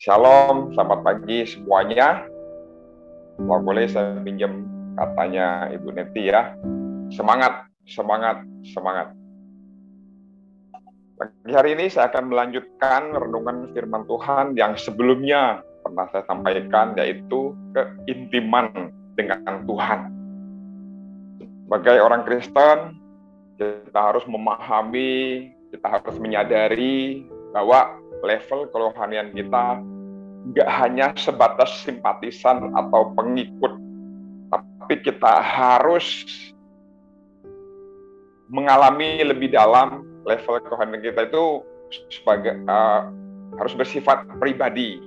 Shalom, selamat pagi semuanya. Kalau boleh saya pinjam katanya Ibu Neti ya. Semangat, semangat, semangat. Pagi hari ini saya akan melanjutkan renungan firman Tuhan yang sebelumnya pernah saya sampaikan, yaitu keintiman dengan Tuhan. Sebagai orang Kristen, kita harus memahami, kita harus menyadari bahwa level kerohanian kita nggak hanya sebatas simpatisan atau pengikut, tapi kita harus mengalami lebih dalam. Level kerohanian kita itu sebagai harus bersifat pribadi.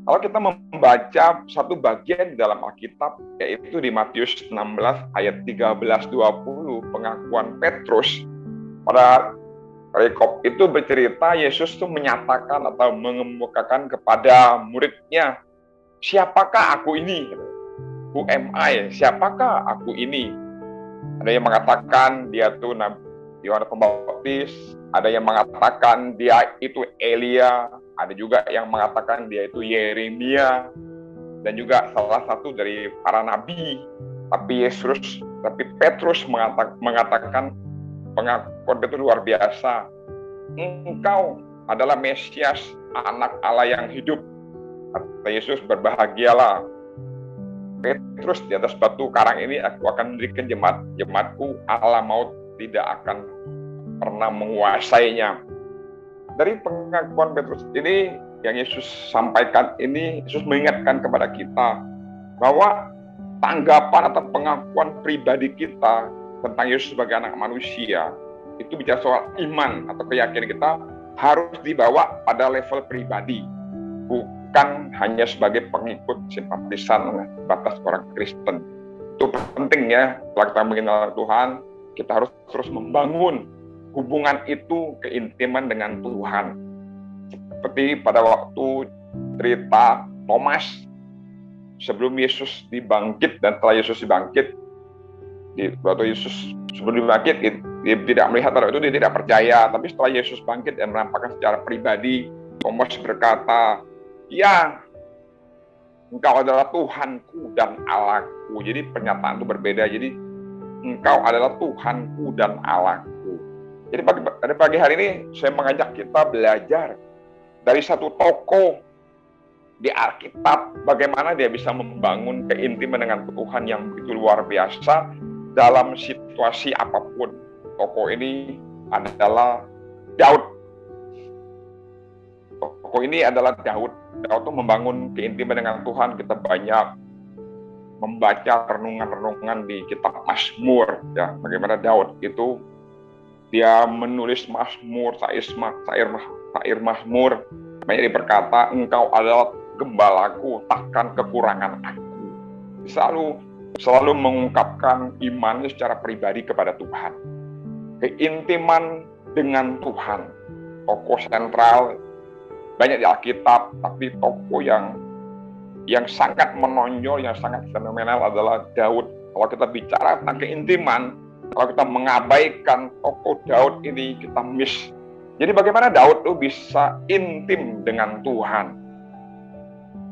Kalau kita membaca satu bagian di dalam Alkitab, yaitu di Matius 16 ayat 13-20, pengakuan Petrus. Pada perikop itu bercerita Yesus itu menyatakan atau mengemukakan kepada muridnya, siapakah aku ini? Who am I? Siapakah aku ini? Ada yang mengatakan dia itu Nabi Yohanes Pembaptis, ada yang mengatakan dia itu Elia, ada juga yang mengatakan dia itu Yeremia, dan juga salah satu dari para nabi. Tapi Petrus mengatakan pengakuan itu luar biasa. Engkau adalah Mesias, anak Allah yang hidup. Kata Yesus, berbahagialah Petrus, di atas batu karang ini aku akan mendirikan jemaatku, Allah maut tidak akan pernah menguasainya. Dari pengakuan Petrus ini yang Yesus sampaikan ini, Yesus mengingatkan kepada kita bahwa tanggapan atau pengakuan pribadi kita tentang Yesus sebagai anak manusia itu bicara soal iman atau keyakinan kita harus dibawa pada level pribadi, bukan hanya sebagai pengikut simpatisan batas orang Kristen. Itu penting ya, setelah kita mengenal Tuhan, kita harus terus membangun hubungan itu, keintiman dengan Tuhan. Seperti pada waktu cerita Thomas sebelum Yesus dibangkit dan setelah Yesus dibangkit. Waktu Yesus sebelum dibangkit, dia tidak melihat hal itu, dia tidak percaya. Tapi setelah Yesus bangkit dan menampakkan secara pribadi, Thomas berkata, ya, engkau adalah Tuhanku dan Allahku. Jadi pernyataan itu berbeda. Jadi engkau adalah Tuhanku dan Allahku. Jadi pada pagi hari ini saya mengajak kita belajar dari satu tokoh di Alkitab, bagaimana dia bisa membangun keintiman dengan Tuhan yang begitu luar biasa dalam situasi apapun. Tokoh ini adalah Daud. Tokoh ini adalah Daud. Daud itu membangun keintiman dengan Tuhan. Kita banyak membaca renungan-renungan di kitab Mazmur, ya, bagaimana Daud itu dia menulis Mazmur, syair Mazmur. Banyak dia berkata, engkau adalah gembalaku, takkan kekurangan aku. Selalu mengungkapkan imannya secara pribadi kepada Tuhan. Keintiman dengan Tuhan, tokoh sentral banyak di Alkitab, tapi tokoh yang sangat menonjol, yang sangat fenomenal adalah Daud. Kalau kita bicara tentang keintiman, kalau kita mengabaikan tokoh Daud ini, kita miss. Jadi bagaimana Daud itu bisa intim dengan Tuhan?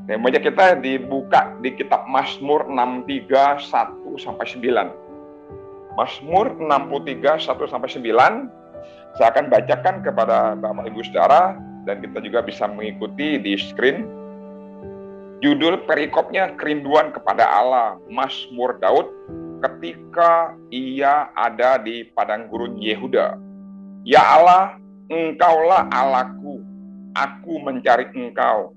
Temanya kita dibuka di kitab Mazmur 63, 1-9. Mazmur 63, 1-9. Saya akan bacakan kepada Bapak Ibu Saudara, dan kita juga bisa mengikuti di screen. Judul perikopnya, kerinduan kepada Allah, Mazmur Daud ketika ia ada di padang gurun Yehuda. Ya Allah, engkaulah Allahku, aku mencari engkau.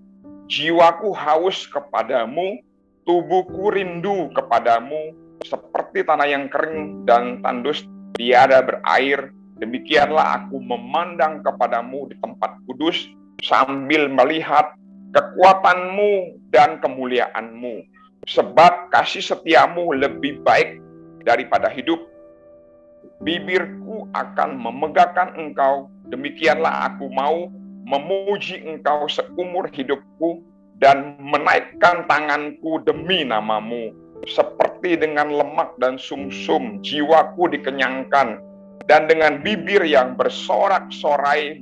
Jiwaku haus kepadamu, tubuhku rindu kepadamu, seperti tanah yang kering dan tandus tiada berair. Demikianlah aku memandang kepadamu di tempat kudus, sambil melihat kekuatanmu dan kemuliaanmu. Sebab kasih setiamu lebih baik daripada hidup. Bibirku akan memegahkan engkau. Demikianlah aku mau memuji engkau seumur hidupku dan menaikkan tanganku demi namamu. Seperti dengan lemak dan sumsum, jiwaku dikenyangkan dan dengan bibir yang bersorak-sorai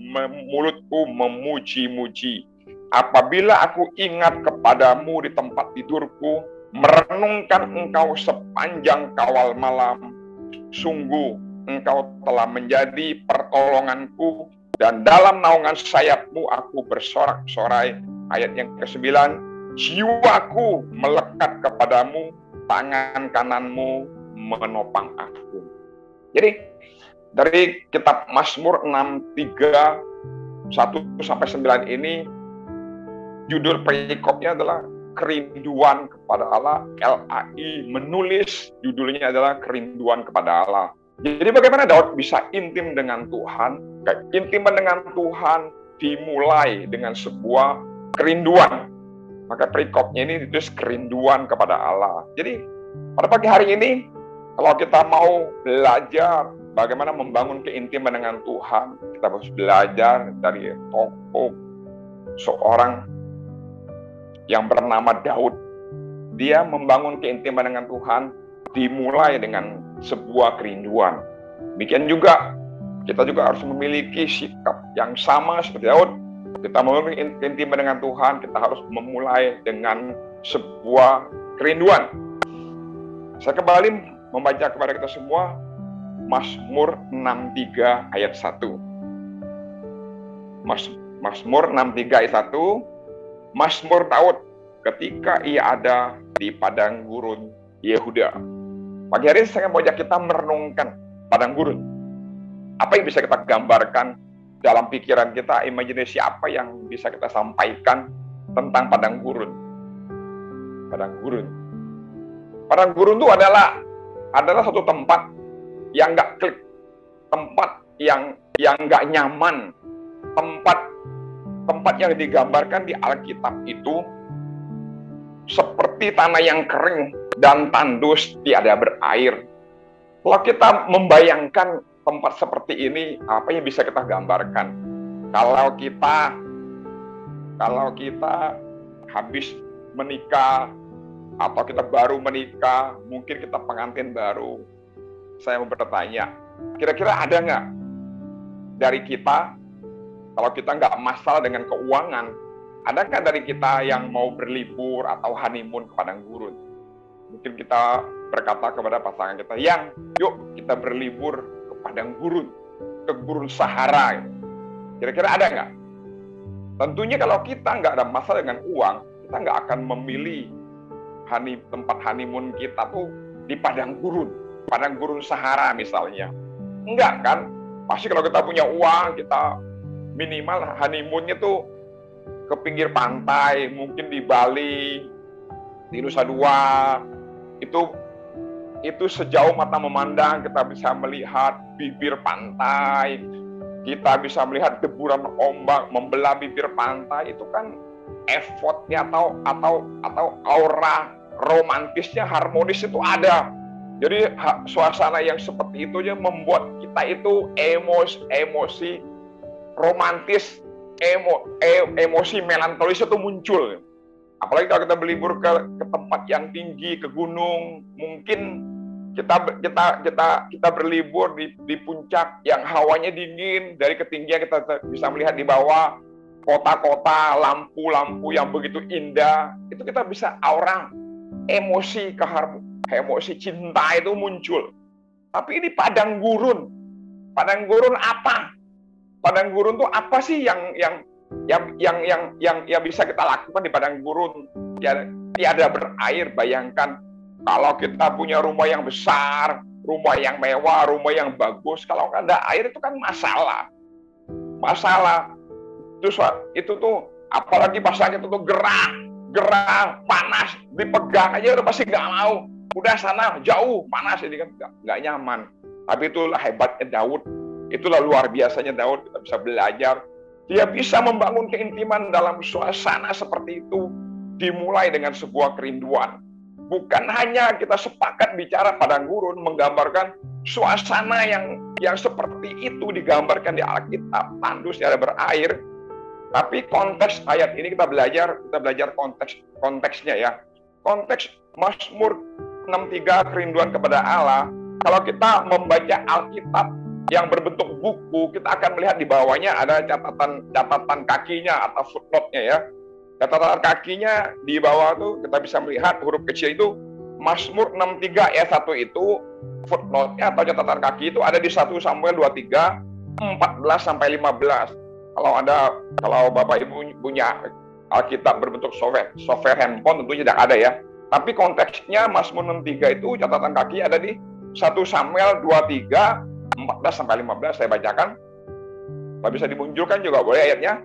mulutku memuji-muji. Apabila aku ingat kepadamu di tempat tidurku, merenungkan engkau sepanjang kawal malam, sungguh engkau telah menjadi pertolonganku, dan dalam naungan sayapmu aku bersorak-sorai. Ayat yang ke-9, jiwaku melekat kepadamu, tangan kananmu menopang aku. Jadi dari kitab Mazmur 63 1-9 ini, judul perikopnya adalah kerinduan kepada Allah. LAI menulis judulnya adalah kerinduan kepada Allah. Jadi bagaimana Daud bisa intim dengan Tuhan? Intiman dengan Tuhan dimulai dengan sebuah kerinduan. Maka perikopnya ini ditulis kerinduan kepada Allah. Jadi pada pagi hari ini, kalau kita mau belajar bagaimana membangun keintiman dengan Tuhan, kita harus belajar dari tokoh seorang yang bernama Daud. Dia membangun keintiman dengan Tuhan dimulai dengan sebuah kerinduan. Demikian juga kita juga harus memiliki sikap yang sama seperti Daud. Kita membangun keintiman dengan Tuhan, kita harus memulai dengan sebuah kerinduan. Saya kembali membaca kepada kita semua Mazmur 63 ayat 1. Mazmur 63 ayat 1, Mazmur Daud ketika ia ada di padang gurun Yehuda. Pagi hari ini saya mau ajak kita merenungkan padang gurun. Apa yang bisa kita gambarkan dalam pikiran kita, imajinasi apa yang bisa kita sampaikan tentang padang gurun? Padang gurun. Padang gurun itu adalah satu tempat yang nggak klik, tempat yang nggak nyaman, tempat yang digambarkan di Alkitab itu seperti tanah yang kering dan tandus tiada berair. Kalau kita membayangkan tempat seperti ini, apa yang bisa kita gambarkan? Kalau kita habis menikah atau kita baru menikah, mungkin kita pengantin baru. Saya mau bertanya, kira-kira ada nggak dari kita, kalau kita nggak masalah dengan keuangan, ada nggak dari kita yang mau berlibur atau honeymoon ke padang gurun? Mungkin kita berkata kepada pasangan kita, yang yuk kita berlibur ke padang gurun, ke gurun Sahara. Kira-kira ada nggak? Tentunya kalau kita nggak ada masalah dengan uang, kita nggak akan memilih tempat honeymoon kita tuh di padang gurun Sahara misalnya. Enggak kan? Pasti kalau kita punya uang, kita minimal honeymoonnya tuh ke pinggir pantai, mungkin di Bali, di Nusa Dua. Itu sejauh mata memandang kita bisa melihat bibir pantai, kita bisa melihat deburan ombak membelah bibir pantai. Itu kan effortnya atau aura romantisnya, harmonis itu ada. Jadi suasana yang seperti itu aja membuat kita itu emosi romantis, emosi melankolis itu muncul. Apalagi kalau kita berlibur ke tempat yang tinggi, ke gunung, mungkin kita berlibur di puncak yang hawanya dingin, dari ketinggian kita bisa melihat di bawah kota-kota, lampu-lampu yang begitu indah. Itu kita bisa aura emosi cinta itu muncul. Tapi ini padang gurun apa? Padang gurun itu apa sih yang bisa kita lakukan di padang gurun? Ya, tiada berair. Bayangkan kalau kita punya rumah yang besar, rumah yang mewah, rumah yang bagus, kalau nggak ada air itu kan masalah. Itu tuh apalagi pasangnya itu tuh gerah, panas, dipegang aja udah pasti nggak mau. Udah sana jauh, panas, ini kan nggak nyaman. Tapi itulah hebatnya Daud, itulah luar biasanya Daud. Kita bisa belajar, dia bisa membangun keintiman dalam suasana seperti itu, dimulai dengan sebuah kerinduan. Bukan hanya kita sepakat bicara padang gurun, menggambarkan suasana yang seperti itu digambarkan di Alkitab, tandus tiada berair. Tapi konteks ayat ini kita belajar konteksnya ya. Konteks Mazmur 63 kerinduan kepada Allah. Kalau kita membaca Alkitab yang berbentuk buku, kita akan melihat di bawahnya ada catatan kakinya atau footnote-nya ya. Catatan kakinya di bawah tuh kita bisa melihat huruf kecil itu Mazmur 63 ayat 1 itu footnote-nya atau catatan kaki itu ada di 1 Samuel 23 14 sampai 15. Kalau Bapak Ibu punya Alkitab berbentuk software handphone tentunya tidak ada ya. Tapi konteksnya Mazmur 63 itu catatan kaki ada di 1 Samuel 23 14 sampai 15 saya bacakan. Kalau bisa dimunculkan juga boleh ayatnya.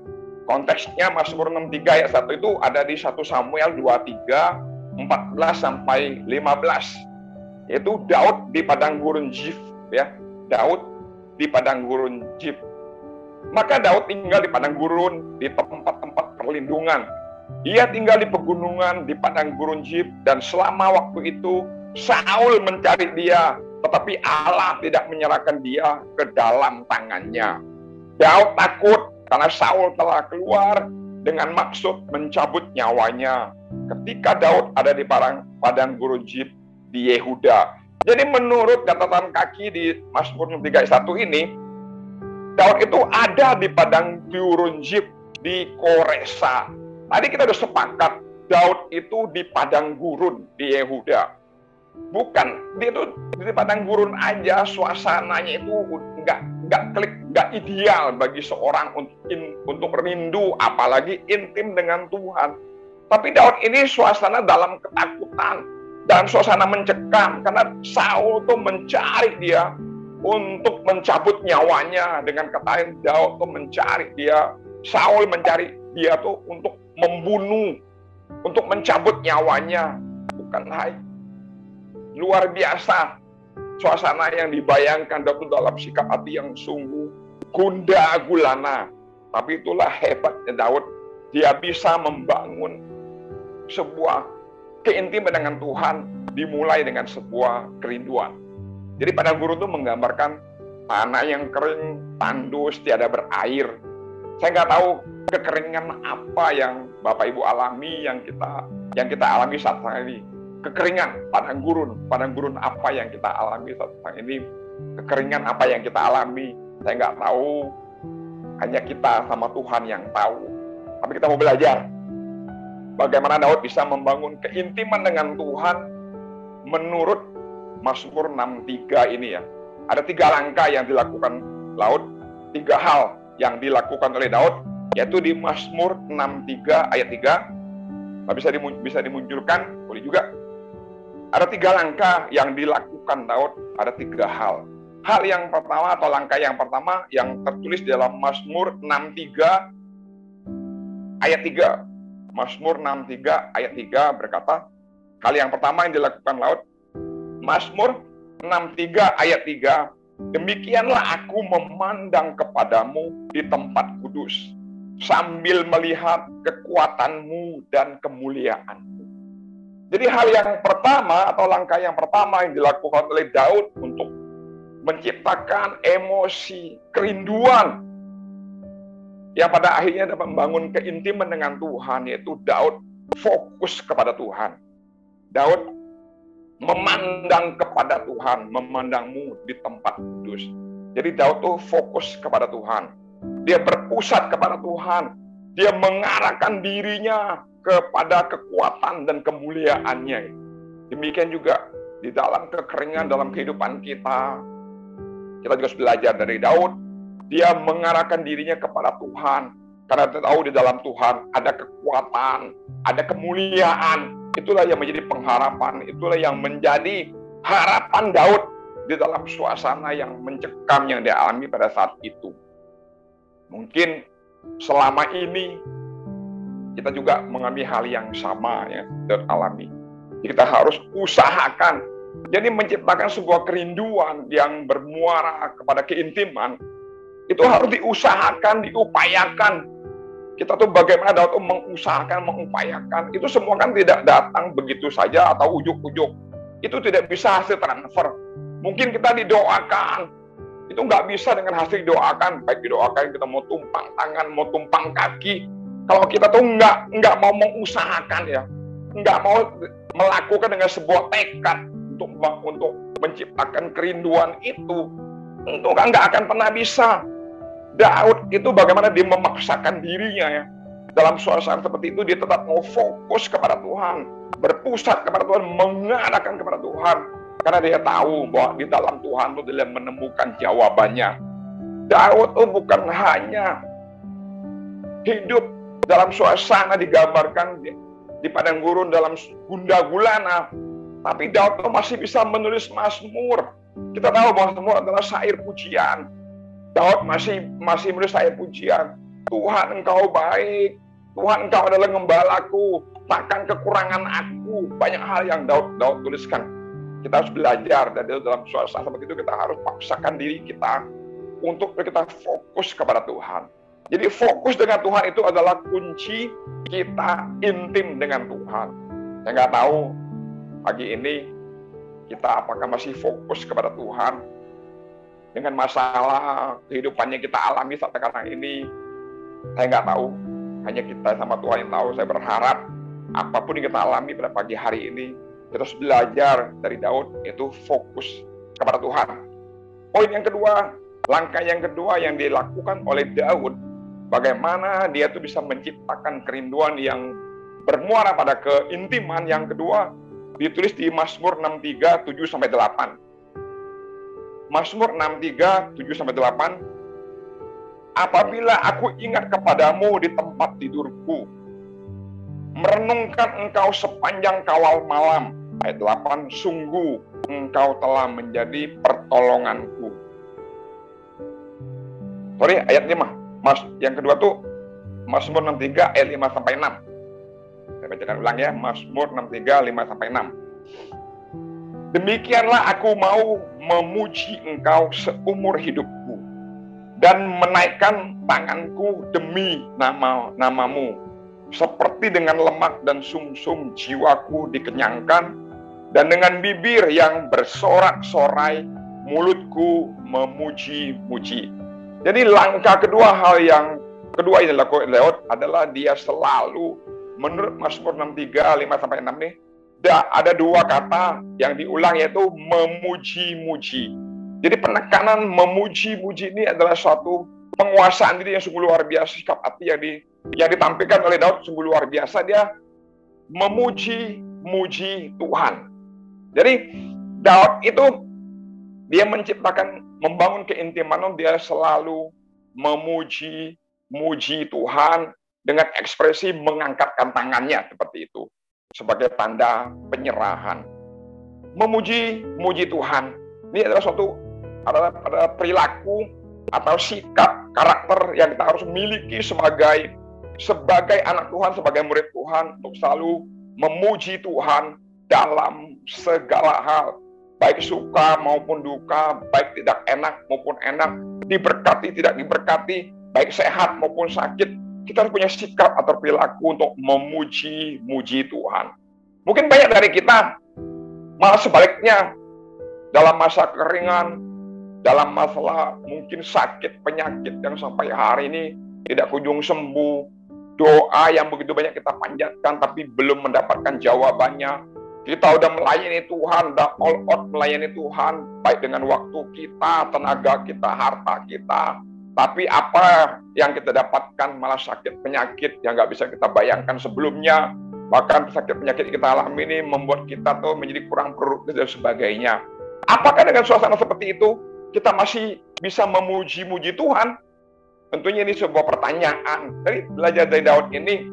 Konteksnya Mazmur 63 ayat 1 itu ada di 1 Samuel 23 14 sampai 15. Yaitu Daud di padang gurun Zif ya. Daud di padang gurun Zif. Maka Daud tinggal di padang gurun di tempat-tempat perlindungan. Ia tinggal di pegunungan di padang gurun Zif dan selama waktu itu Saul mencari dia, tetapi Allah tidak menyerahkan dia ke dalam tangannya. Daud takut karena Saul telah keluar dengan maksud mencabut nyawanya ketika Daud ada di padang gurun Zif di Yehuda. Jadi menurut catatan kaki di Mazmur 63 ayat 1 ini, Daud itu ada di padang gurun Zif di Koresa. Tadi kita sudah sepakat Daud itu di padang gurun di Yehuda. Bukan dia itu di padang gurun aja, suasananya itu nggak ideal bagi seorang untuk rindu, apalagi intim dengan Tuhan. Tapi Daud ini suasana dalam ketakutan dan suasana mencekam karena Saul tuh mencari dia untuk mencabut nyawanya. Dengan kata lain, Daud tuh mencari dia, Saul mencari dia tuh untuk membunuh, untuk mencabut nyawanya. Bukan hai. Luar biasa suasana yang dibayangkan Daud dalam sikap hati yang sungguh gundah gulana. Tapi itulah hebatnya Daud, dia bisa membangun sebuah keintiman dengan Tuhan dimulai dengan sebuah kerinduan. Jadi padang gurun itu menggambarkan tanah yang kering, tandus, tiada berair. Saya nggak tahu kekeringan apa yang Bapak Ibu alami, yang kita alami saat ini. Kekeringan, padang gurun apa yang kita alami saat ini, kekeringan apa yang kita alami, saya nggak tahu, hanya kita sama Tuhan yang tahu. Tapi kita mau belajar bagaimana Daud bisa membangun keintiman dengan Tuhan menurut Mazmur 63 ini ya. Ada 3 langkah yang dilakukan Daud, 3 hal yang dilakukan oleh Daud, yaitu di Mazmur 63 ayat 3. Bisa dimunculkan, boleh juga. Ada 3 langkah yang dilakukan Daud, ada 3 hal. Hal yang pertama atau langkah yang pertama yang tertulis dalam Mazmur 63 ayat 3. Mazmur 63 ayat 3 berkata, hal yang pertama yang dilakukan Daud, Mazmur 63 ayat 3, demikianlah aku memandang kepadamu di tempat kudus, sambil melihat kekuatanmu dan kemuliaanmu. Jadi hal yang pertama atau langkah yang pertama yang dilakukan oleh Daud untuk menciptakan emosi kerinduan yang pada akhirnya dapat membangun keintiman dengan Tuhan, yaitu Daud fokus kepada Tuhan. Daud memandang kepada Tuhan, memandangmu di tempat kudus. Jadi Daud tuh fokus kepada Tuhan. Dia berpusat kepada Tuhan. Dia mengarahkan dirinya kepada kekuatan dan kemuliaannya. Demikian juga di dalam kekeringan dalam kehidupan kita. Kita juga harus belajar dari Daud. Dia mengarahkan dirinya kepada Tuhan. Karena dia tahu di dalam Tuhan ada kekuatan, ada kemuliaan. Itulah yang menjadi pengharapan. Itulah yang menjadi harapan Daud di dalam suasana yang mencekam yang dia alami pada saat itu. Mungkin selama ini kita juga mengalami hal yang sama ya, Daud alami. Jadi kita harus usahakan. Jadi menciptakan sebuah kerinduan yang bermuara kepada keintiman, itu harus diusahakan, diupayakan. Kita tuh bagaimana Daud tuh mengusahakan, mengupayakan. Itu semua kan tidak datang begitu saja atau ujuk-ujuk. Itu tidak bisa hasil transfer. Mungkin kita didoakan, itu nggak bisa dengan hasil didoakan. Baik didoakan kita mau tumpang tangan, mau tumpang kaki. Kalau kita tuh nggak mau mengusahakan ya, nggak mau melakukan dengan sebuah tekad untuk menciptakan kerinduan itu Engkau nggak akan pernah bisa. Daud itu bagaimana dia memaksakan dirinya ya. Dalam suasana seperti itu dia tetap mau fokus kepada Tuhan, berpusat kepada Tuhan, mengarahkan kepada Tuhan. Karena dia tahu bahwa di dalam Tuhan itu dia menemukan jawabannya. Daud itu bukan hanya hidup dalam suasana digambarkan di padang gurun dalam gundah gulana, tapi Daud itu masih bisa menulis Mazmur. Kita tahu bahwa Mazmur adalah syair pujian. Daud masih menulis syair pujian. Tuhan Engkau baik, Tuhan Engkau adalah gembalaku, takkan kekurangan aku. Banyak hal yang Daud tuliskan. Kita harus belajar, dan dalam suasana seperti itu kita harus paksakan diri kita untuk kita fokus kepada Tuhan. Jadi fokus dengan Tuhan itu adalah kunci kita intim dengan Tuhan. Saya nggak tahu pagi ini kita apakah masih fokus kepada Tuhan dengan masalah kehidupannya kita alami saat sekarang ini. Saya nggak tahu, hanya kita sama Tuhan yang tahu. Saya berharap apapun yang kita alami pada pagi hari ini, kita harus belajar dari Daud, yaitu fokus kepada Tuhan. Poin yang kedua, langkah yang kedua yang dilakukan oleh Daud, bagaimana dia tuh bisa menciptakan kerinduan yang bermuara pada keintiman. Yang kedua ditulis di Mazmur 63, 7-8. Mazmur 63, 7-8. Apabila aku ingat kepadamu di tempat tidurku, merenungkan engkau sepanjang kawal malam. Ayat 8, sungguh engkau telah menjadi pertolonganku. Ayat 5. Yang kedua tuh Mazmur 63 ayat 5-6. Saya bacakan ulang ya, Mazmur 63, 5-6. Demikianlah aku mau memuji engkau seumur hidupku, dan menaikkan tanganku demi namamu. Seperti dengan lemak dan sumsum jiwaku dikenyangkan, dan dengan bibir yang bersorak-sorai mulutku memuji-muji. Jadi langkah kedua, hal yang kedua yang dilakukan Daud adalah dia selalu, menurut Mazmur 63, 5-6 nih, ada dua kata yang diulang, yaitu memuji-muji. Jadi penekanan memuji-muji ini adalah suatu penguasaan diri yang sungguh luar biasa. Sikap hati yang ditampilkan oleh Daud sungguh luar biasa. Dia memuji-muji Tuhan. Jadi Daud itu dia membangun keintiman, dia selalu memuji-muji Tuhan dengan ekspresi mengangkatkan tangannya seperti itu, sebagai tanda penyerahan. Memuji-muji Tuhan ini adalah adalah perilaku atau sikap karakter yang kita harus miliki sebagai anak Tuhan, sebagai murid Tuhan, untuk selalu memuji Tuhan dalam segala hal, baik suka maupun duka, baik tidak enak maupun enak, diberkati tidak diberkati, baik sehat maupun sakit. Kita harus punya sikap atau perilaku untuk memuji-muji Tuhan. Mungkin banyak dari kita malah sebaliknya, dalam masa keringan, dalam masalah mungkin sakit, penyakit yang sampai hari ini tidak kunjung sembuh, doa yang begitu banyak kita panjatkan tapi belum mendapatkan jawabannya. Kita udah melayani Tuhan, udah all out melayani Tuhan, baik dengan waktu kita, tenaga kita, harta kita, tapi apa yang kita dapatkan malah sakit penyakit yang nggak bisa kita bayangkan sebelumnya. Bahkan sakit penyakit kita alami ini membuat kita tuh menjadi kurang produktif dan sebagainya. Apakah dengan suasana seperti itu kita masih bisa memuji-muji Tuhan? Tentunya ini sebuah pertanyaan. Dari belajar dari Daud ini,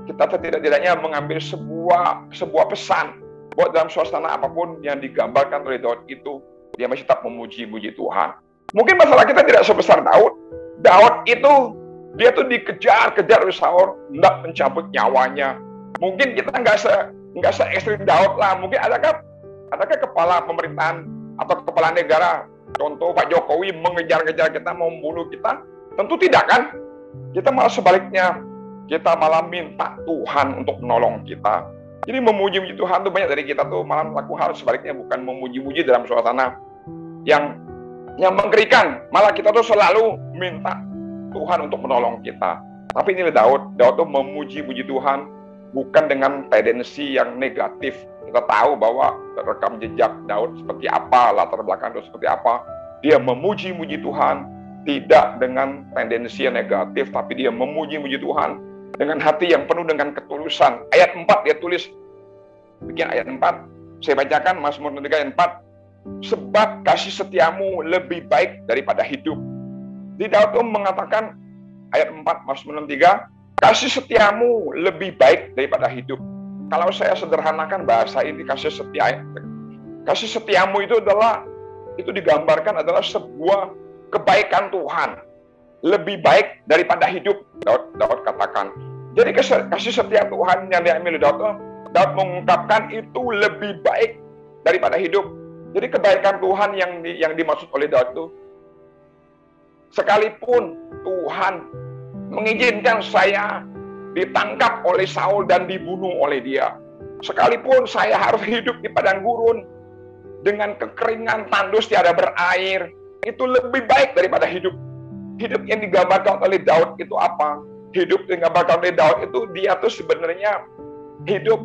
kita setidak-tidaknya mengambil sebuah pesan bahwa dalam suasana apapun yang digambarkan oleh Daud itu, dia masih tetap memuji-muji Tuhan. Mungkin masalah kita tidak sebesar Daud. Daud itu dia tuh dikejar-kejar oleh Saul, hendak mencabut nyawanya. Mungkin kita nggak se-ekstrim Daud lah. Mungkin adakah kepala pemerintahan atau kepala negara, contoh Pak Jokowi, mengejar-kejar kita, mau membunuh kita? Tentu tidak kan? Kita malah sebaliknya, kita malah minta Tuhan untuk menolong kita. Jadi memuji-muji Tuhan tuh banyak dari kita tuh malah melakukan hal sebaliknya, bukan memuji-muji dalam suasana yang mengerikan. Malah kita tuh selalu minta Tuhan untuk menolong kita. Tapi ini Daud tuh memuji-muji Tuhan bukan dengan tendensi yang negatif. Kita tahu bahwa rekam jejak Daud seperti apa, latar belakang Daud seperti apa. Dia memuji-muji Tuhan, tidak dengan tendensi yang negatif, tapi dia memuji-muji Tuhan dengan hati yang penuh dengan ketulusan. Ayat 4 dia tulis, bikin ayat 4, saya bacakan Mazmur 3 ayat 4, sebab kasih setiamu lebih baik daripada hidup. Di Daud itu mengatakan, ayat 4 Mazmur 3, kasih setiamu lebih baik daripada hidup. Kalau saya sederhanakan bahasa ini, kasih setiamu itu adalah, itu digambarkan adalah sebuah kebaikan Tuhan lebih baik daripada hidup. Daud katakan. Jadi kasih setia Tuhan yang diambil Daud mengungkapkan itu lebih baik daripada hidup. Jadi kebaikan Tuhan yang dimaksud oleh Daud itu, sekalipun Tuhan mengizinkan saya ditangkap oleh Saul dan dibunuh oleh dia, sekalipun saya harus hidup di padang gurun dengan kekeringan, tandus tiada berair, itu lebih baik daripada hidup. Hidup yang digambarkan oleh Daud itu apa? Hidup yang digambarkan oleh Daud itu, dia tuh sebenarnya hidup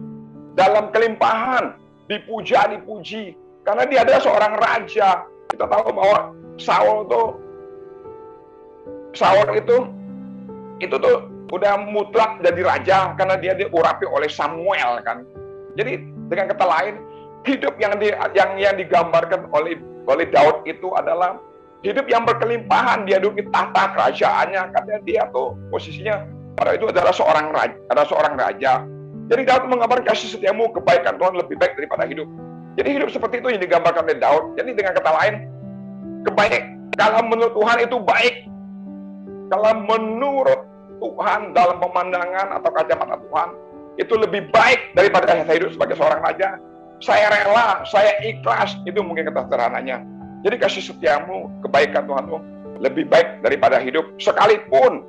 dalam kelimpahan, dipuji, karena dia adalah seorang raja. Kita tahu bahwa Saul itu tuh udah mutlak jadi raja karena dia diurapi oleh Samuel kan. Jadi dengan kata lain, hidup yang digambarkan oleh Daud itu adalah hidup yang berkelimpahan. Dia duduk di tahta kerajaannya karena dia tuh posisinya pada itu adalah seorang raja. Jadi Daud menggambarkan kasih setiamu, kebaikan Tuhan lebih baik daripada hidup. Jadi hidup seperti itu yang digambarkan oleh Daud. Jadi dengan kata lain, kalau menurut Tuhan itu baik. Kalau menurut Tuhan dalam pemandangan atau kacamata Tuhan itu lebih baik daripada saya hidup sebagai seorang raja. Saya rela, saya ikhlas, itu mungkin kata sederhananya. Jadi kasih setiamu, kebaikan Tuhan itu lebih baik daripada hidup. Sekalipun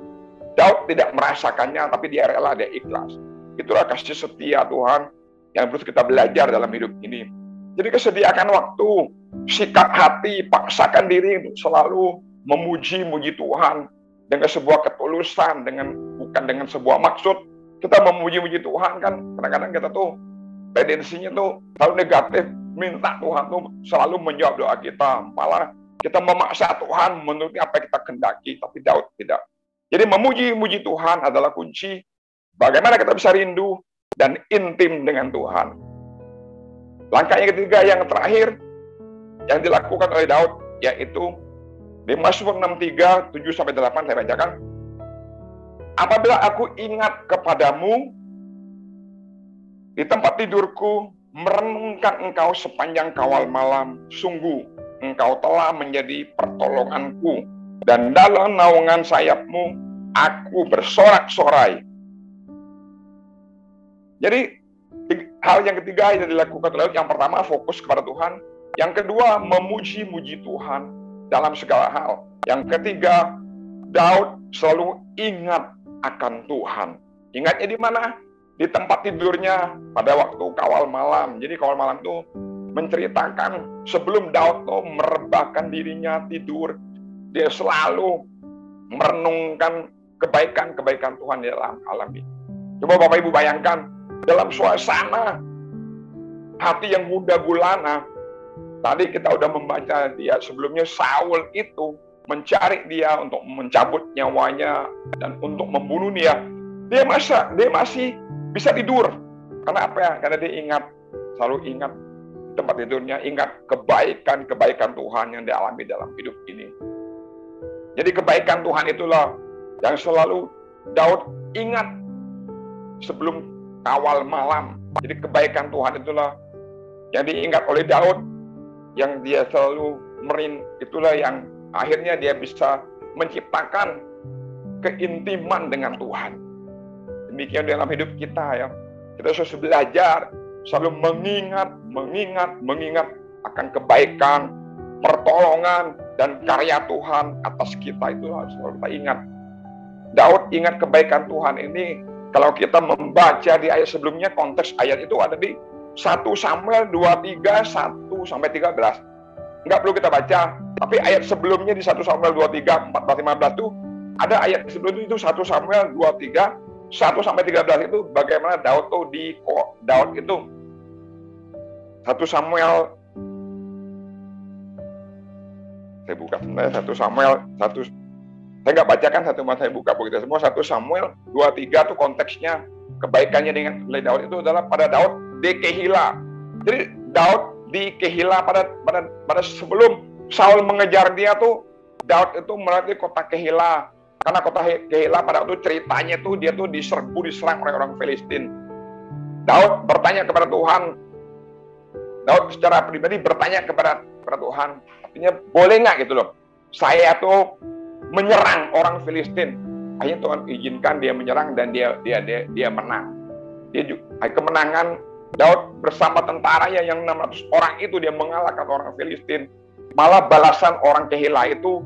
Daud tidak merasakannya, tapi dia rela, dia ikhlas. Itulah kasih setia Tuhan yang harus kita belajar dalam hidup ini. Jadi kesediakan waktu, sikap hati, paksakan diri untuk selalu memuji-muji Tuhan dengan sebuah ketulusan, bukan dengan sebuah maksud. Kita memuji-muji Tuhan kan, kadang-kadang kita tuh tendensinya tuh selalu negatif, minta Tuhan tuh selalu menjawab doa kita, malah kita memaksa Tuhan menuruti apa yang kita kehendaki, tapi Daud tidak. Jadi memuji-muji Tuhan adalah kunci bagaimana kita bisa rindu dan intim dengan Tuhan. Langkah yang ketiga, yang terakhir yang dilakukan oleh Daud, yaitu di Mazmur 63, 7-8 saya bacakan. Apabila aku ingat kepadamu, di tempat tidurku, merenungkan engkau sepanjang kawal malam, sungguh engkau telah menjadi pertolonganku, dan dalam naungan sayapmu, aku bersorak-sorai. Jadi, hal yang ketiga yang dilakukan oleh Daud, yang pertama fokus kepada Tuhan, yang kedua memuji-muji Tuhan dalam segala hal, yang ketiga Daud selalu ingat akan Tuhan. Ingatnya di mana? Di tempat tidurnya pada waktu kawal malam. Jadi kawal malam itu menceritakan sebelum Daud tuh merebahkan dirinya tidur, dia selalu merenungkan kebaikan-kebaikan Tuhan di dalam alam ini. Coba Bapak Ibu bayangkan, dalam suasana hati yang gundah gulana. Tadi kita udah membaca dia sebelumnya, Saul itu mencari dia untuk mencabut nyawanya dan untuk membunuh dia. Dia masih bisa tidur. Karena apa ya? Karena dia selalu ingat tempat tidurnya, ingat kebaikan-kebaikan Tuhan yang dialami dalam hidup ini. Jadi kebaikan Tuhan itulah yang selalu Daud ingat sebelum kawal malam. Jadi kebaikan Tuhan itulah yang diingat oleh Daud, yang dia selalu itulah yang akhirnya dia bisa menciptakan keintiman dengan Tuhan. Demikian dalam hidup kita ya. Kita harus belajar selalu mengingat akan kebaikan, pertolongan, dan karya Tuhan atas kita. Itu harus selalu kita ingat. Daud ingat kebaikan Tuhan ini. Kalau kita membaca di ayat sebelumnya, konteks ayat itu ada di 1 Samuel 23, 1-13. Nggak perlu kita baca, tapi ayat sebelumnya di 1 Samuel 23, 14-15 itu ada ayat sebelum itu 1 Samuel 23, 1-13 itu bagaimana Daud itu 1 Saya buka sebenarnya 1 Samuel 1. Saya nggak bacakan 1, saya buka begitu semua. 1 Samuel 23 tuh konteksnya kebaikannya dengan Daud itu adalah pada Daud di Kehila. Jadi Daud di Kehila pada sebelum Saul mengejar dia tuh, Daud itu melalui kota Kehila. Karena kota Kehila pada waktu ceritanya tuh dia tuh diserang oleh orang Filistin. Daud bertanya kepada Tuhan. Daud secara pribadi bertanya kepada Tuhan. Artinya boleh nggak gitu loh, saya tuh menyerang orang Filistin. Akhirnya Tuhan izinkan dia menyerang dan dia menang. Kemenangan Daud bersama tentaranya yang 600 orang itu, dia mengalahkan orang Filistin. Malah balasan orang Kehila itu,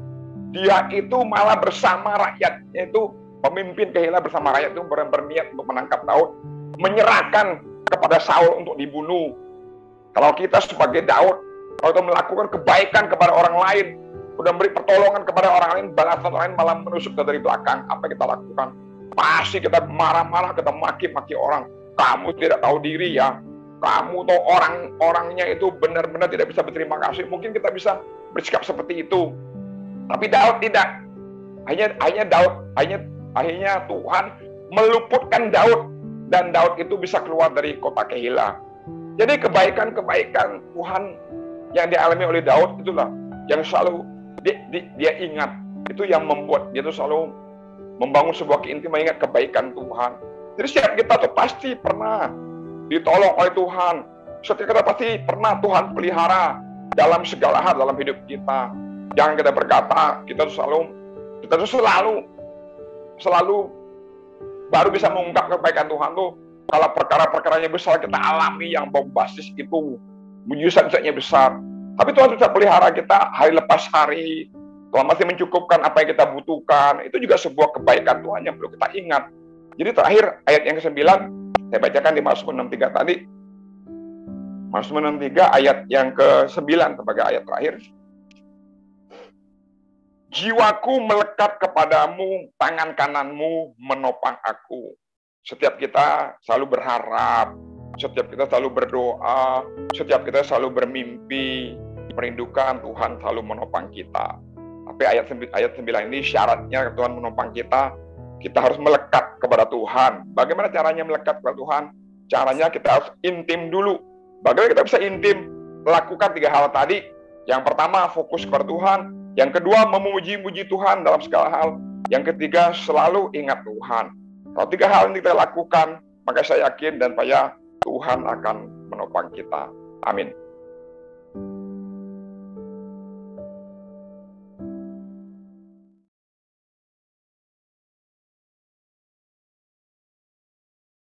dia itu malah bersama rakyatnya itu, pemimpin Kehila bersama rakyat itu berniat untuk menangkap Daud, menyerahkan kepada Saul untuk dibunuh. Kalau kita sebagai Daud, kalau kita melakukan kebaikan kepada orang lain, udah beri pertolongan kepada orang lain, balasan orang lain malah menusuk dari belakang, apa yang kita lakukan? Pasti kita marah-marah, kita maki-maki orang. Kamu tidak tahu diri ya, kamu tahu orangnya itu benar-benar tidak bisa berterima kasih. Mungkin kita bisa bersikap seperti itu, tapi Daud tidak. Akhirnya Tuhan meluputkan Daud, dan Daud itu bisa keluar dari kota Kehila. Jadi kebaikan-kebaikan Tuhan yang dialami oleh Daud itulah yang selalu dia ingat. Itu yang membuat dia itu selalu membangun sebuah keintiman, mengingat kebaikan Tuhan. Jadi setiap kita tuh pasti pernah ditolong oleh Tuhan. Setiap kita pasti pernah Tuhan pelihara dalam segala hal dalam hidup kita. Jangan kita berkata kita tuh selalu baru bisa mengungkap kebaikan Tuhan tuh kalau perkara-perkaranya besar kita alami, yang bombastis itu, mujizat-mujizatnya besar. Tapi Tuhan sudah pelihara kita hari lepas hari. Tuhan masih mencukupkan apa yang kita butuhkan. Itu juga sebuah kebaikan Tuhan yang perlu kita ingat. Jadi terakhir ayat yang ke-9, saya bacakan di Mazmur 63 tadi. Mazmur 63 ayat yang ke-9 sebagai ayat terakhir. Jiwaku melekat kepadamu, tangan kananmu menopang aku. Setiap kita selalu berharap, setiap kita selalu berdoa, setiap kita selalu bermimpi, merindukan Tuhan selalu menopang kita. Tapi ayat 9 ini syaratnya Tuhan menopang kita harus melekat kepada Tuhan. Bagaimana caranya melekat kepada Tuhan? Caranya kita harus intim dulu. Bagaimana kita bisa intim? Lakukan 3 hal tadi. Yang pertama, fokus kepada Tuhan. Yang kedua, memuji-muji Tuhan dalam segala hal. Yang ketiga, selalu ingat Tuhan. Kalau 3 hal ini kita lakukan, maka saya yakin dan percaya Tuhan akan menopang kita. Amin.